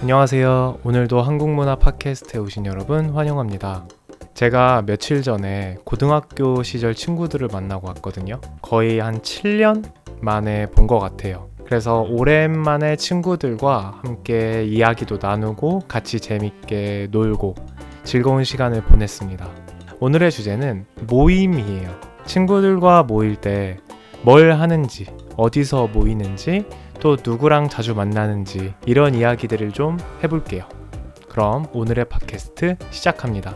안녕하세요. 오늘도 한국문화 팟캐스트에 오신 여러분 환영합니다. 제가 며칠 전에 고등학교 시절 친구들을 만나고 왔거든요. 거의 한 7년 만에 본 것 같아요. 그래서 오랜만에 친구들과 함께 이야기도 나누고 같이 재밌게 놀고 즐거운 시간을 보냈습니다. 오늘의 주제는 모임이에요. 친구들과 모일 때 뭘 하는지, 어디서 모이는지, 또 누구랑 자주 만나는지 이런 이야기들을 좀 해볼게요. 그럼 오늘의 팟캐스트 시작합니다.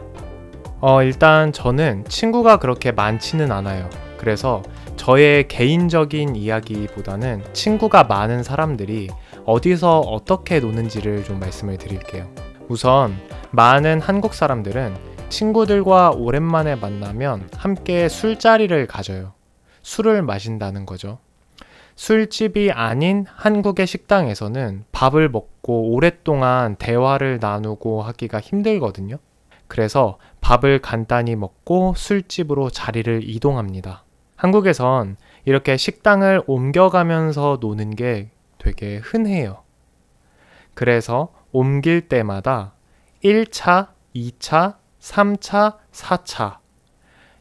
일단 저는 친구가 그렇게 많지는 않아요. 그래서 저의 개인적인 이야기보다는 친구가 많은 사람들이 어디서 어떻게 노는지를 좀 말씀을 드릴게요. 우선 많은 한국 사람들은 친구들과 오랜만에 만나면 함께 술자리를 가져요. 술을 마신다는 거죠. 술집이 아닌 한국의 식당에서는 밥을 먹고 오랫동안 대화를 나누고 하기가 힘들거든요. 그래서 밥을 간단히 먹고 술집으로 자리를 이동합니다. 한국에선 이렇게 식당을 옮겨가면서 노는 게 되게 흔해요. 그래서 옮길 때마다 1차, 2차, 3차, 4차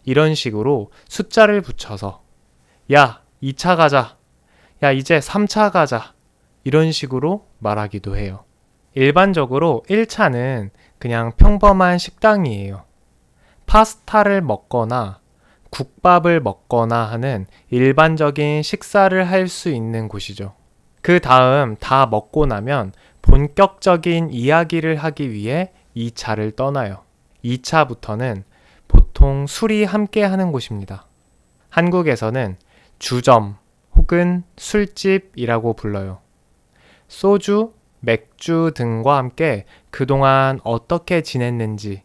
이런 식으로 숫자를 붙여서 야, 2차 가자. 야, 이제 3차 가자. 이런 식으로 말하기도 해요. 일반적으로 1차는 그냥 평범한 식당이에요. 파스타를 먹거나 국밥을 먹거나 하는 일반적인 식사를 할 수 있는 곳이죠. 그 다음 다 먹고 나면 본격적인 이야기를 하기 위해 2차를 떠나요. 2차부터는 보통 술이 함께 하는 곳입니다. 한국에서는 주점 혹은 술집이라고 불러요. 소주, 맥주 등과 함께 그동안 어떻게 지냈는지,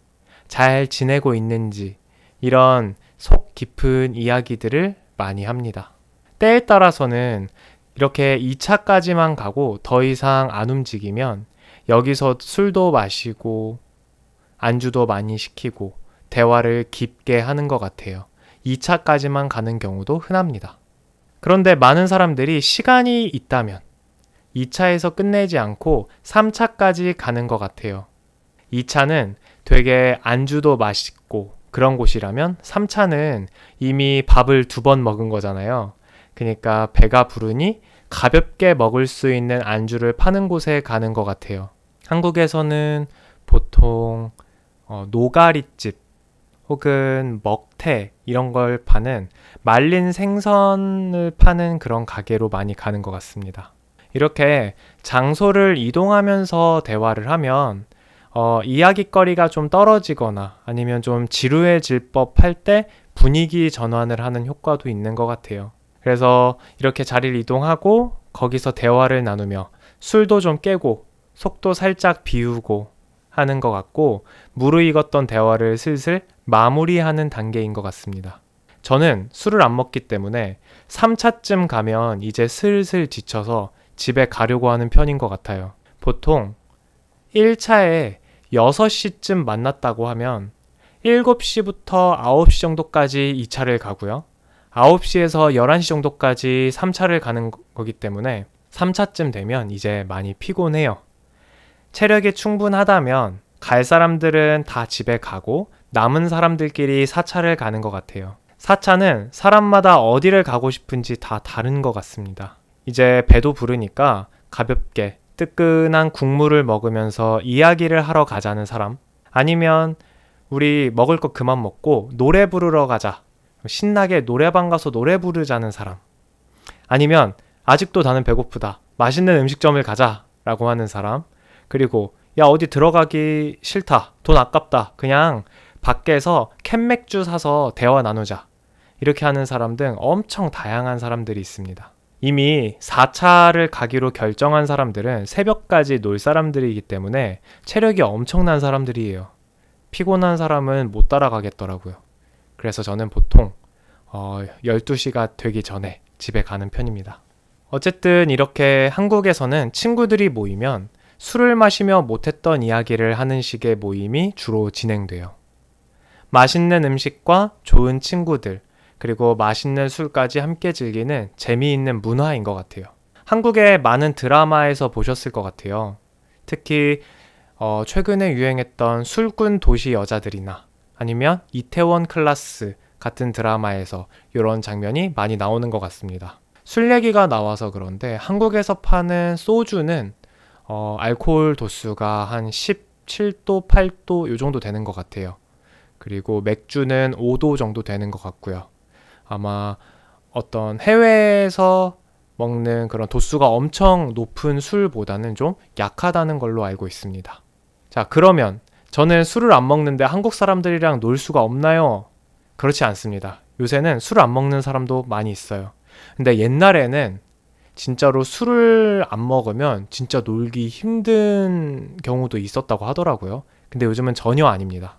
잘 지내고 있는지 이런 속 깊은 이야기들을 많이 합니다. 때에 따라서는 이렇게 2차까지만 가고 더 이상 안 움직이면 여기서 술도 마시고 안주도 많이 시키고 대화를 깊게 하는 것 같아요. 2차까지만 가는 경우도 흔합니다. 그런데 많은 사람들이 시간이 있다면 2차에서 끝내지 않고 3차까지 가는 것 같아요. 2차는 되게 안주도 맛있고 그런 곳이라면 3차는 이미 밥을 2번 먹은 거잖아요. 그러니까 배가 부르니 가볍게 먹을 수 있는 안주를 파는 곳에 가는 것 같아요. 한국에서는 보통 노가리집 혹은 먹태 이런 걸 파는 말린 생선을 파는 그런 가게로 많이 가는 것 같습니다. 이렇게 장소를 이동하면서 대화를 하면 이야깃거리가 좀 떨어지거나 아니면 좀 지루해질 법할 때 분위기 전환을 하는 효과도 있는 것 같아요. 그래서 이렇게 자리를 이동하고 거기서 대화를 나누며 술도 좀 깨고 속도 살짝 비우고 하는 것 같고 무르익었던 대화를 슬슬 마무리하는 단계인 것 같습니다. 저는 술을 안 먹기 때문에 3차쯤 가면 이제 슬슬 지쳐서 집에 가려고 하는 편인 것 같아요. 보통 1차에 6시쯤 만났다고 하면 7시부터 9시 정도까지 2차를 가고요. 9시에서 11시 정도까지 3차를 가는 거기 때문에 3차쯤 되면 이제 많이 피곤해요. 체력이 충분하다면 갈 사람들은 다 집에 가고 남은 사람들끼리 4차를 가는 것 같아요. 4차는 사람마다 어디를 가고 싶은지 다 다른 것 같습니다. 이제 배도 부르니까 가볍게 뜨끈한 국물을 먹으면서 이야기를 하러 가자는 사람, 아니면 우리 먹을 거 그만 먹고 노래 부르러 가자, 신나게 노래방 가서 노래 부르자는 사람, 아니면 아직도 나는 배고프다, 맛있는 음식점을 가자 라고 하는 사람, 그리고 야 어디 들어가기 싫다, 돈 아깝다, 그냥 밖에서 캔맥주 사서 대화 나누자 이렇게 하는 사람 등 엄청 다양한 사람들이 있습니다. 이미 4차를 가기로 결정한 사람들은 새벽까지 놀 사람들이기 때문에 체력이 엄청난 사람들이에요. 피곤한 사람은 못 따라가겠더라고요. 그래서 저는 보통 12시가 되기 전에 집에 가는 편입니다. 어쨌든 이렇게 한국에서는 친구들이 모이면 술을 마시며 못했던 이야기를 하는 식의 모임이 주로 진행돼요. 맛있는 음식과 좋은 친구들, 그리고 맛있는 술까지 함께 즐기는 재미있는 문화인 것 같아요. 한국의 많은 드라마에서 보셨을 것 같아요. 특히 최근에 유행했던 술꾼 도시 여자들이나 아니면 이태원 클라스 같은 드라마에서 이런 장면이 많이 나오는 것 같습니다. 술 얘기가 나와서 그런데 한국에서 파는 소주는 알코올 도수가 한 17도, 8도 요 정도 되는 것 같아요. 그리고 맥주는 5도 정도 되는 것 같고요. 아마 어떤 해외에서 먹는 그런 도수가 엄청 높은 술보다는 좀 약하다는 걸로 알고 있습니다. 자, 그러면 저는 술을 안 먹는데 한국 사람들이랑 놀 수가 없나요? 그렇지 않습니다. 요새는 술을 안 먹는 사람도 많이 있어요. 근데 옛날에는 진짜로 술을 안 먹으면 진짜 놀기 힘든 경우도 있었다고 하더라고요. 근데 요즘은 전혀 아닙니다.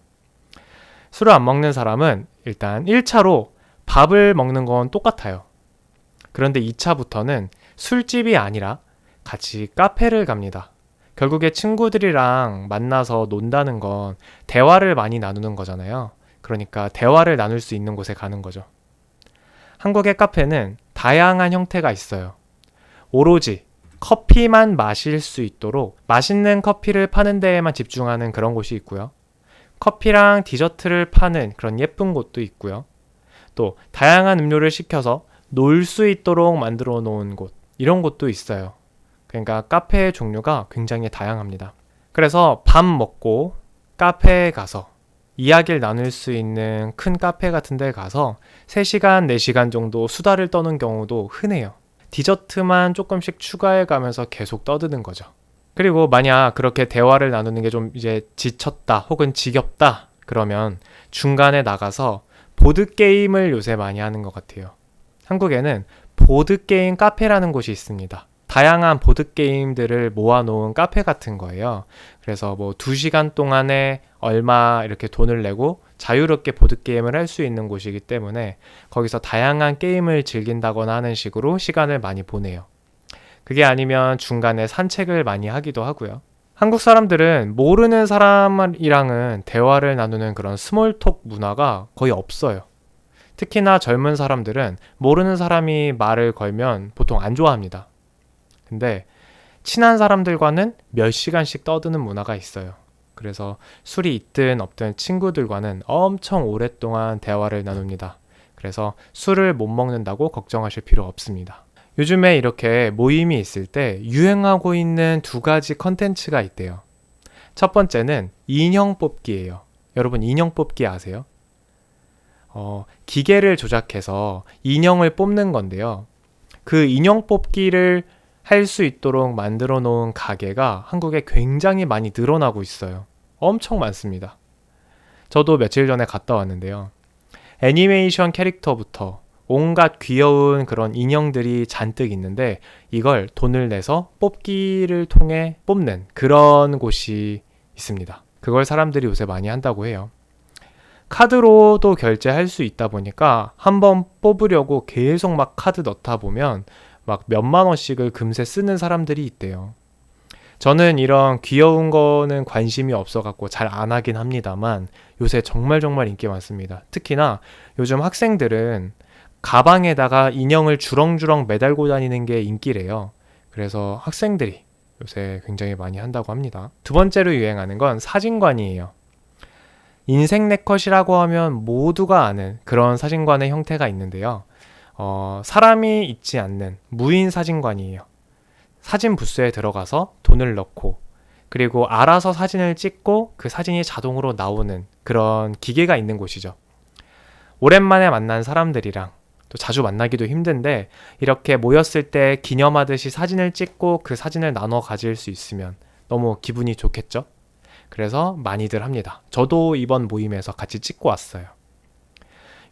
술을 안 먹는 사람은 일단 1차로 밥을 먹는 건 똑같아요. 그런데 2차부터는 술집이 아니라 같이 카페를 갑니다. 결국에 친구들이랑 만나서 논다는 건 대화를 많이 나누는 거잖아요. 그러니까 대화를 나눌 수 있는 곳에 가는 거죠. 한국의 카페는 다양한 형태가 있어요. 오로지 커피만 마실 수 있도록 맛있는 커피를 파는 데에만 집중하는 그런 곳이 있고요. 커피랑 디저트를 파는 그런 예쁜 곳도 있고요. 또 다양한 음료를 시켜서 놀 수 있도록 만들어 놓은 곳, 이런 곳도 있어요. 그러니까 카페의 종류가 굉장히 다양합니다. 그래서 밥 먹고 카페에 가서 이야기를 나눌 수 있는 큰 카페 같은 데 가서 3시간, 4시간 정도 수다를 떠는 경우도 흔해요. 디저트만 조금씩 추가해 가면서 계속 떠드는 거죠. 그리고 만약 그렇게 대화를 나누는 게 좀 이제 지쳤다 혹은 지겹다 그러면 중간에 나가서 보드게임을 요새 많이 하는 것 같아요. 한국에는 보드게임 카페라는 곳이 있습니다. 다양한 보드게임들을 모아놓은 카페 같은 거예요. 그래서 뭐 2시간 동안에 얼마 이렇게 돈을 내고 자유롭게 보드게임을 할 수 있는 곳이기 때문에 거기서 다양한 게임을 즐긴다거나 하는 식으로 시간을 많이 보내요. 그게 아니면 중간에 산책을 많이 하기도 하고요. 한국 사람들은 모르는 사람이랑은 대화를 나누는 그런 스몰톡 문화가 거의 없어요. 특히나 젊은 사람들은 모르는 사람이 말을 걸면 보통 안 좋아합니다. 근데 친한 사람들과는 몇 시간씩 떠드는 문화가 있어요. 그래서 술이 있든 없든 친구들과는 엄청 오랫동안 대화를 나눕니다. 그래서 술을 못 먹는다고 걱정하실 필요 없습니다. 요즘에 이렇게 모임이 있을 때 유행하고 있는 2가지 컨텐츠가 있대요. 첫 번째는 인형 뽑기예요. 여러분 인형 뽑기 아세요? 기계를 조작해서 인형을 뽑는 건데요. 그 인형 뽑기를 할 수 있도록 만들어 놓은 가게가 한국에 굉장히 많이 늘어나고 있어요. 엄청 많습니다. 저도 며칠 전에 갔다 왔는데요. 애니메이션 캐릭터부터 온갖 귀여운 그런 인형들이 잔뜩 있는데 이걸 돈을 내서 뽑기를 통해 뽑는 그런 곳이 있습니다. 그걸 사람들이 요새 많이 한다고 해요. 카드로도 결제할 수 있다 보니까 한번 뽑으려고 계속 막 카드 넣다 보면 막 몇만 원씩을 금세 쓰는 사람들이 있대요. 저는 이런 귀여운 거는 관심이 없어갖고 잘 안 하긴 합니다만 요새 정말 인기 많습니다. 특히나 요즘 학생들은 가방에다가 인형을 주렁주렁 매달고 다니는 게 인기래요. 그래서 학생들이 요새 굉장히 많이 한다고 합니다. 2번째로 유행하는 건 사진관이에요. 인생 네컷이라고 하면 모두가 아는 그런 사진관의 형태가 있는데요. 사람이 있지 않는 무인 사진관이에요. 사진 부스에 들어가서 돈을 넣고 그리고 알아서 사진을 찍고 그 사진이 자동으로 나오는 그런 기계가 있는 곳이죠. 오랜만에 만난 사람들이랑 또 자주 만나기도 힘든데 이렇게 모였을 때 기념하듯이 사진을 찍고 그 사진을 나눠 가질 수 있으면 너무 기분이 좋겠죠? 그래서 많이들 합니다. 저도 이번 모임에서 같이 찍고 왔어요.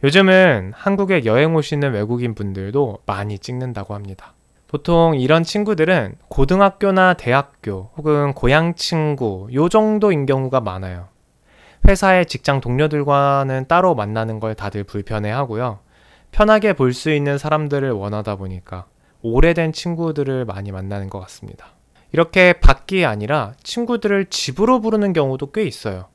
요즘은 한국에 여행 오시는 외국인 분들도 많이 찍는다고 합니다. 보통 이런 친구들은 고등학교나 대학교 혹은 고향 친구 요 정도인 경우가 많아요. 회사의 직장 동료들과는 따로 만나는 걸 다들 불편해하고요. 편하게 볼 수 있는 사람들을 원하다 보니까 오래된 친구들을 많이 만나는 것 같습니다. 이렇게 밖이 아니라 친구들을 집으로 부르는 경우도 꽤 있어요.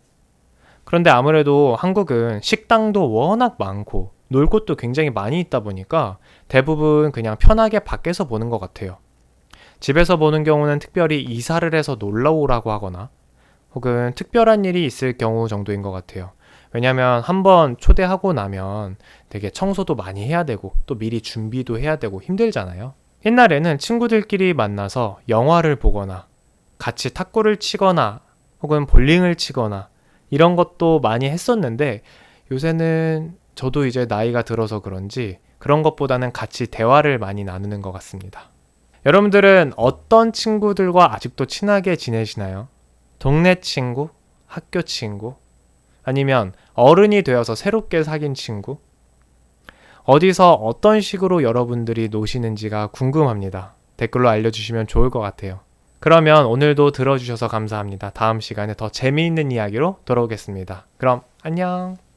그런데 아무래도 한국은 식당도 워낙 많고 놀 곳도 굉장히 많이 있다 보니까 대부분 그냥 편하게 밖에서 보는 것 같아요. 집에서 보는 경우는 특별히 이사를 해서 놀러 오라고 하거나 혹은 특별한 일이 있을 경우 정도인 것 같아요. 왜냐면 한번 초대하고 나면 되게 청소도 많이 해야 되고 또 미리 준비도 해야 되고 힘들잖아요. 옛날에는 친구들끼리 만나서 영화를 보거나 같이 탁구를 치거나 혹은 볼링을 치거나 이런 것도 많이 했었는데 요새는 저도 이제 나이가 들어서 그런지 그런 것보다는 같이 대화를 많이 나누는 것 같습니다. 여러분들은 어떤 친구들과 아직도 친하게 지내시나요? 동네 친구? 학교 친구? 아니면 어른이 되어서 새롭게 사귄 친구? 어디서 어떤 식으로 여러분들이 노시는지가 궁금합니다. 댓글로 알려주시면 좋을 것 같아요. 그러면 오늘도 들어주셔서 감사합니다. 다음 시간에 더 재미있는 이야기로 돌아오겠습니다. 그럼 안녕!